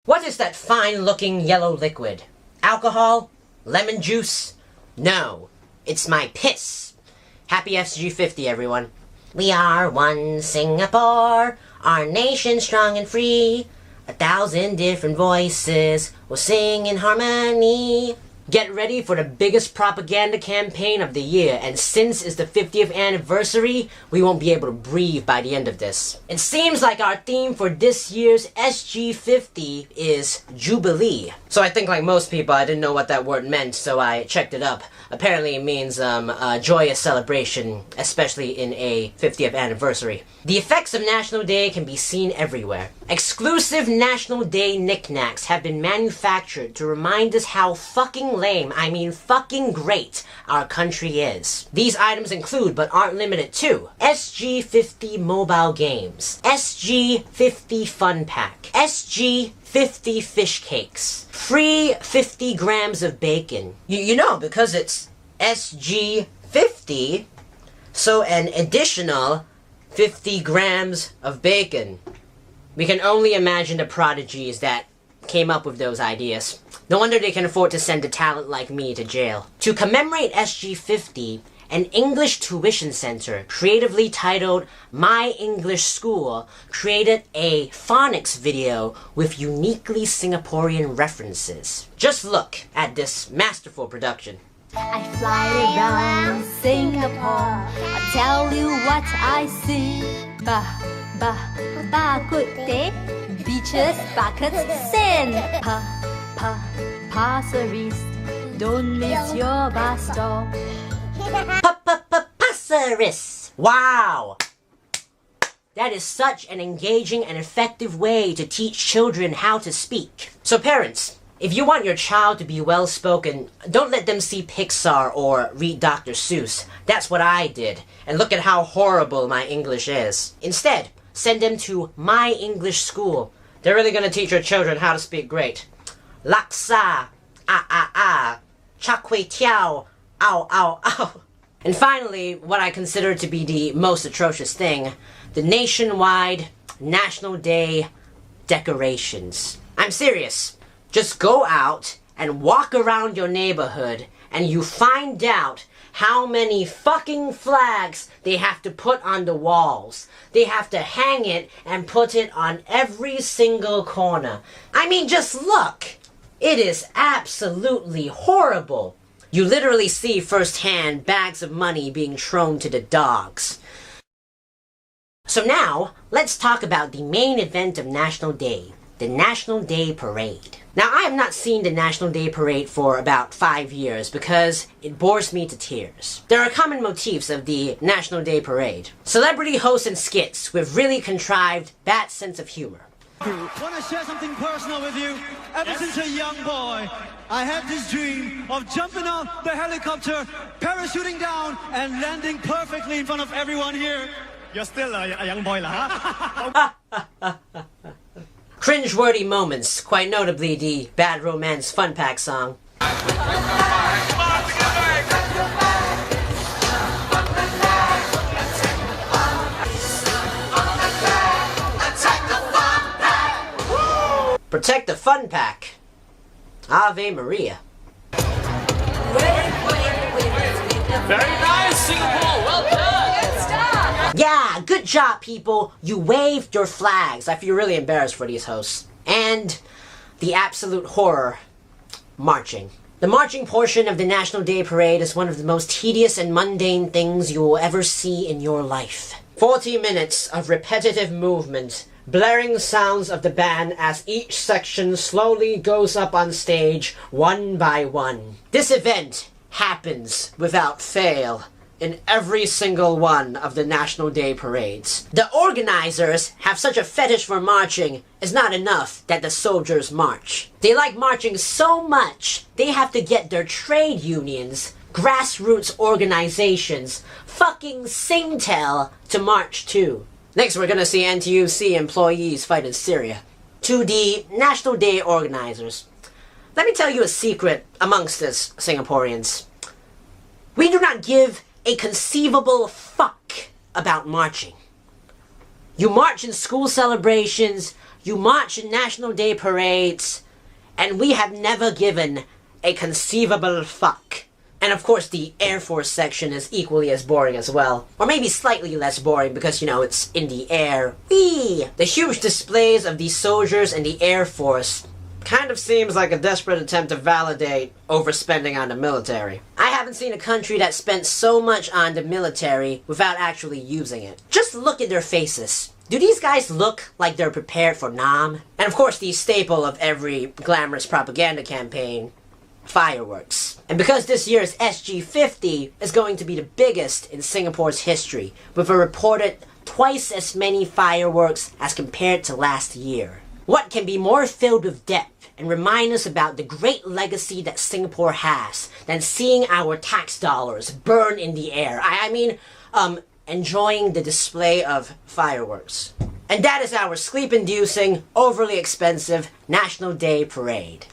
What is that fine-looking yellow liquid? Alcohol? Lemon juice? No, it's my piss. Happy SG50, everyone. We are one Singapore, our nation strong and free. 1,000 different voices will sing in harmony. Get ready for the biggest propaganda campaign of the year, and since it's the 50th anniversary, we won't be able to breathe by the end of this. It seems like our theme for this year's SG50 is Jubilee. So I think like most people, I didn't know what that word meant, so I checked it up. Apparently it means a joyous celebration, especially in a 50th anniversary. The effects of National Day can be seen everywhere. Exclusive National Day knickknacks have been manufactured to remind us how fucking lame, I mean fucking great, our country is. These items include, but aren't limited to, SG50 mobile games, SG50 fun pack, SG50 fish cakes, free 50 grams of bacon. You know, because it's SG50, so an additional 50 grams of bacon. We can only imagine the prodigies that came up with those ideas. No wonder they can afford to send a talent like me to jail. To commemorate SG50, an English tuition center, creatively titled My English School, created a phonics video with uniquely Singaporean references. Just look at this masterful production. I fly around Singapore, I tell you what I see. Good day, beaches, buckets, sand. Passeries, don't miss your bus stop. Passeris! Wow! That is such an engaging and effective way to teach children how to speak. So parents, if you want your child to be well-spoken, don't let them see Pixar or read Dr. Seuss. That's what I did, and look at how horrible my English is. Instead, send them to My English School. They're really gonna teach your children how to speak great. Laksa, char kway teow, ow, ow, ow. And finally, what I consider to be the most atrocious thing, the nationwide National Day decorations. I'm serious. Just go out and walk around your neighborhood and you find out how many fucking flags they have to put on the walls. They have to hang it and put it on every single corner. I mean, just look. It is absolutely horrible. You literally see firsthand bags of money being thrown to the dogs. So now, let's talk about the main event of National Day, the National Day Parade. Now, I have not seen the National Day Parade for about 5 years because it bores me to tears. There are common motifs of the National Day Parade. Celebrity hosts and skits with really contrived, bad sense of humor. I want to share something personal with you. Ever since a young boy, I had this dream of jumping out the helicopter, parachuting down, and landing perfectly in front of everyone here. You're still a young boy, huh? Cringe-worthy moments, quite notably the Bad Romance Fun Pack song. Protect the Fun Pack. Ave Maria. Very nice, Singapore. Well done. Good stuff. Yeah, good job, people. You waved your flags. I feel really embarrassed for these hosts. And the absolute horror, marching. The marching portion of the National Day Parade is one of the most tedious and mundane things you will ever see in your life. 40 minutes of repetitive movement, blaring sounds of the band as each section slowly goes up on stage one by one. This event happens without fail in every single one of the National Day Parades. The organizers have such a fetish for marching, it's not enough that the soldiers march. They like marching so much, they have to get their trade unions, grassroots organizations, fucking Singtel to march too. Next, we're gonna see NTUC employees fight in Syria. To the National Day organizers, let me tell you a secret amongst us Singaporeans. We do not give a conceivable fuck about marching. You march in school celebrations, you march in National Day parades, and we have never given a conceivable fuck. And of course the Air Force section is equally as boring as well. Or maybe slightly less boring because, you know, it's in the air. Whee! The huge displays of the soldiers and the Air Force kind of seems like a desperate attempt to validate overspending on the military. I haven't seen a country that spent so much on the military without actually using it. Just look at their faces. Do these guys look like they're prepared for Nam? And of course the staple of every glamorous propaganda campaign, fireworks. And because this year's SG-50 is going to be the biggest in Singapore's history, with a reported twice as many fireworks as compared to last year. What can be more filled with depth and remind us about the great legacy that Singapore has than seeing our tax dollars burn in the air? I mean, enjoying the display of fireworks. And that is our sleep-inducing, overly expensive National Day parade.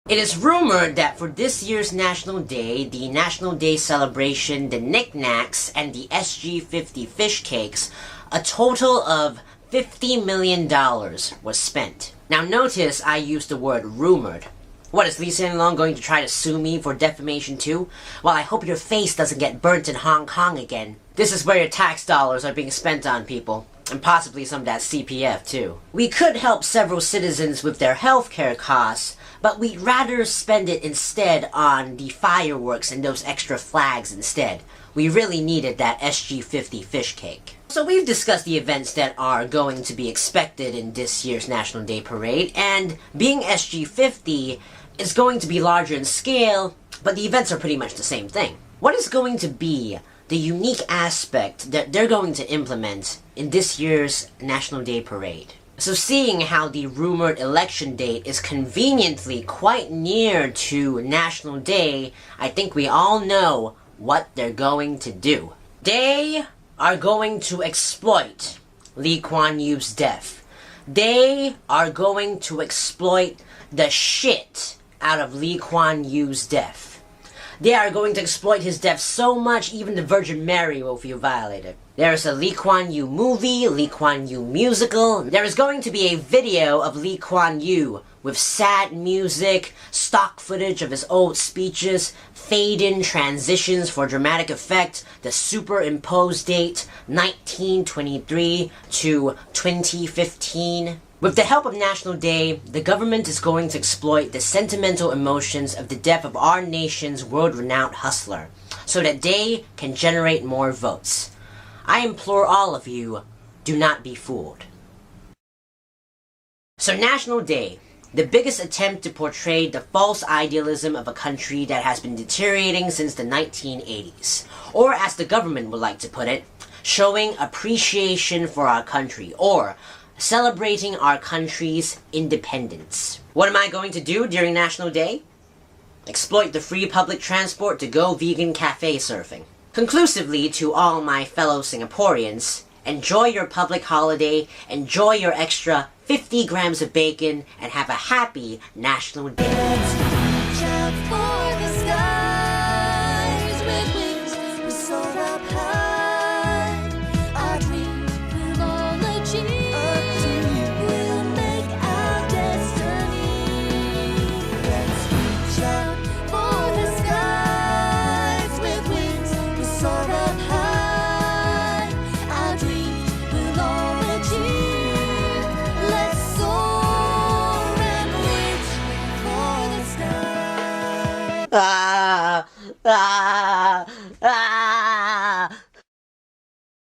It is rumored that for this year's National Day, the National Day celebration, the knickknacks, and the SG-50 fish cakes, a total of $50 million was spent. Now notice I used the word rumored. What, is losyener going to try to sue me for defamation too? Well, I hope your face doesn't get burnt in Hong Kong again. This is where your tax dollars are being spent on, people. And possibly some of that CPF too. We could help several citizens with their healthcare costs, but we'd rather spend it instead on the fireworks and those extra flags instead. We really needed that SG-50 fish cake. So we've discussed the events that are going to be expected in this year's National Day Parade, and being SG-50 is going to be larger in scale, but the events are pretty much the same thing. What is going to be the unique aspect that they're going to implement in this year's National Day Parade? So seeing how the rumored election date is conveniently quite near to National Day, I think we all know what they're going to do. They are going to exploit Lee Kuan Yew's death. They are going to exploit the shit out of Lee Kuan Yew's death. They are going to exploit his death so much even the Virgin Mary will feel violated. There is a Lee Kuan Yew movie, Lee Kuan Yew musical. There is going to be a video of Lee Kuan Yew with sad music, stock footage of his old speeches, fade-in transitions for dramatic effect, the superimposed date 1923 to 2015. With the help of National Day, the government is going to exploit the sentimental emotions of the death of our nation's world-renowned hustler, so that they can generate more votes. I implore all of you, do not be fooled. So National Day, the biggest attempt to portray the false idealism of a country that has been deteriorating since the 1980s. Or as the government would like to put it, showing appreciation for our country, or celebrating our country's independence. What am I going to do during National Day? Exploit the free public transport to go vegan cafe surfing. Conclusively, to all my fellow Singaporeans, enjoy your public holiday, enjoy your extra 50 grams of bacon, and have a happy National Day. Ah, ah, ah.